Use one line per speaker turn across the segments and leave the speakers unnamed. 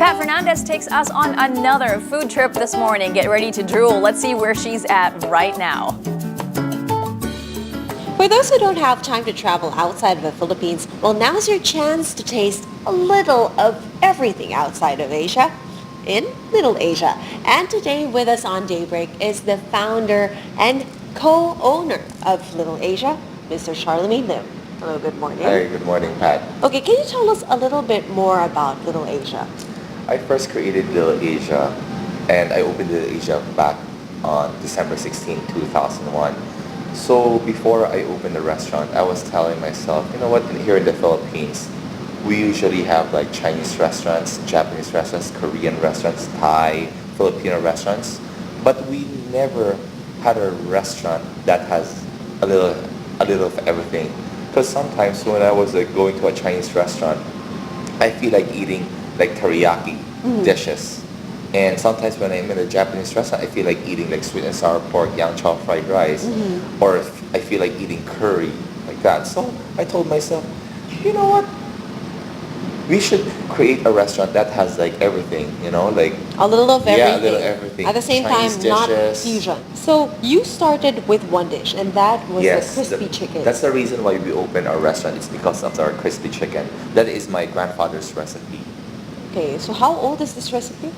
Pat Fernandez takes us on another food trip this morning. Get ready to drool. Let's see where she's at right now.
For those who don't have time to travel outside of the Philippines, well, now's your chance to taste a little of everything outside of Asia in Little Asia. And today with us on Daybreak is the founder and co-owner of Little Asia, Mr. Charlemagne Lim. Hello, good morning.
Hi, good morning, Pat.
Okay, can you tell us a little bit more about Little Asia?
I first created Little Asia and I opened Little Asia back on December 16, 2001. So before I opened the restaurant, I was telling myself, you know what, here in the Philippines, we usually have like Chinese restaurants, Japanese restaurants, Korean restaurants, Thai, Filipino restaurants, but we never had a restaurant that has a little of everything. Because sometimes when I was going to a Chinese restaurant, I feel like eating like teriyaki dishes. And sometimes when I'm in a Japanese restaurant, I feel like eating like sweet and sour pork, yang chow fried rice, or I feel like eating curry, like that. So I told myself, you know what? We should create a restaurant that has like everything, you know, like
A little of everything.
yeah, a little everything.
At the same
Chinese
time, not
dishes.
fusion. So you started with one dish, and that was
Yes,
the crispy chicken.
That's the reason why we opened our restaurant. It's because of our crispy chicken. That is my grandfather's recipe.
Okay, so how old is this recipe?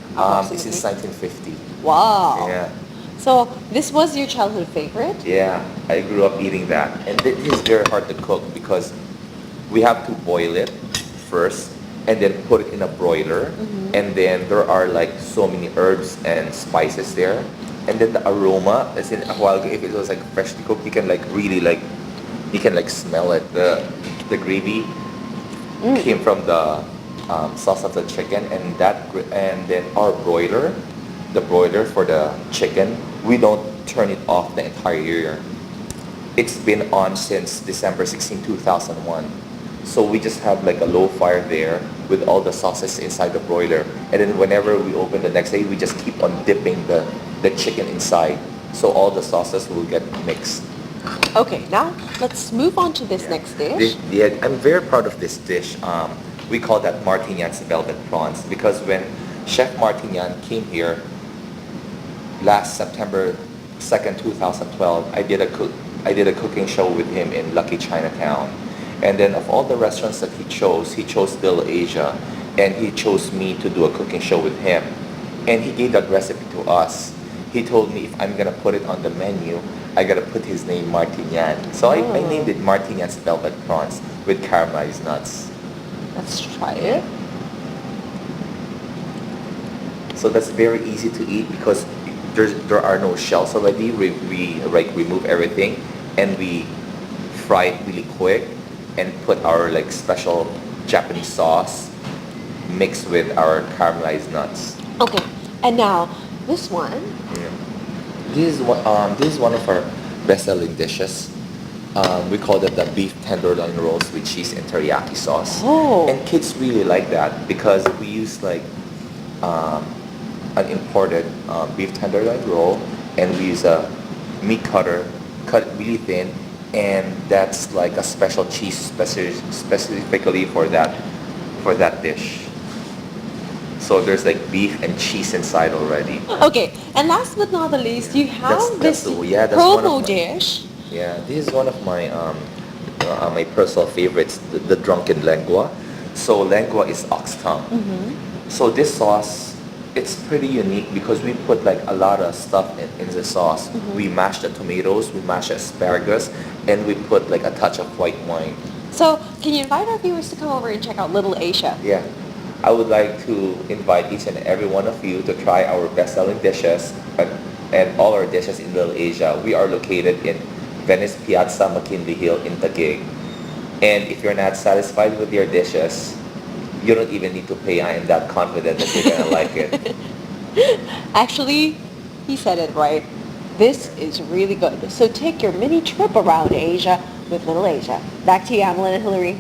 This is 1950.
Wow.
Yeah.
So this was your childhood favorite?
Yeah, I grew up eating that. And it is very hard to cook because we have to boil it first and then put it in a broiler. And then there are like so many herbs and spices there. And then the aroma, as in a while ago, if it was like freshly cooked, you can like really like, you can like smell it. The gravy came from the sauce of the chicken, and then our broiler, the broiler for the chicken, we don't turn it off the entire year. It's been on since December 16, 2001. So we just have like a low fire there with all the sauces inside the broiler. And then whenever we open the next day, we just keep on dipping the chicken inside. So all the sauces will get mixed.
Okay, now let's move on to this next dish.
Yeah, I'm very proud of this dish. We call that Martinyan's Velvet Prawns because when Chef Martinyan came here last September 2nd, 2012, I did a cooking show with him in Lucky Chinatown. And then of all the restaurants that he chose Little Asia, and he chose me to do a cooking show with him. And he gave that recipe to us. He told me if I'm gonna put it on the menu, I gotta put his name Martinyan. So I named it Martinyan's Velvet Prawns with caramelized nuts.
Let's try it.
So that's very easy to eat because there are no shells already. We like remove everything and we fry it really quick and put our like special Japanese sauce mixed with our caramelized nuts.
Okay, and now this one.
Yeah. This is one of our best-selling dishes. We call it the beef tenderloin rolls with cheese and teriyaki sauce.
Oh.
And kids really like that because we use like an imported beef tenderloin roll, and we use a meat cutter, cut it really thin, and that's like a special cheese specifically for that dish. So there's like beef and cheese inside already.
Okay, and last but not the least, you have this
that's one
promo
of my-
dish.
Yeah, this is one of my my personal favorites, the drunken lengua. So lengua is ox tongue. So this sauce, it's pretty unique because we put like a lot of stuff in the sauce. We mash the tomatoes, we mash asparagus, and we put like a touch of white wine.
So can you invite our viewers to come over and check out Little Asia?
Yeah, I would like to invite each and every one of you to try our best-selling dishes and all our dishes in Little Asia. We are located in Venice Piazza, McKinley Hill in Taguig. And if you're not satisfied with your dishes, you don't even need to pay. I am that confident that you're gonna like it.
Actually, he said it right. This is really good. So take your mini trip around Asia with Little Asia. Back to you, Amelin and Hillary.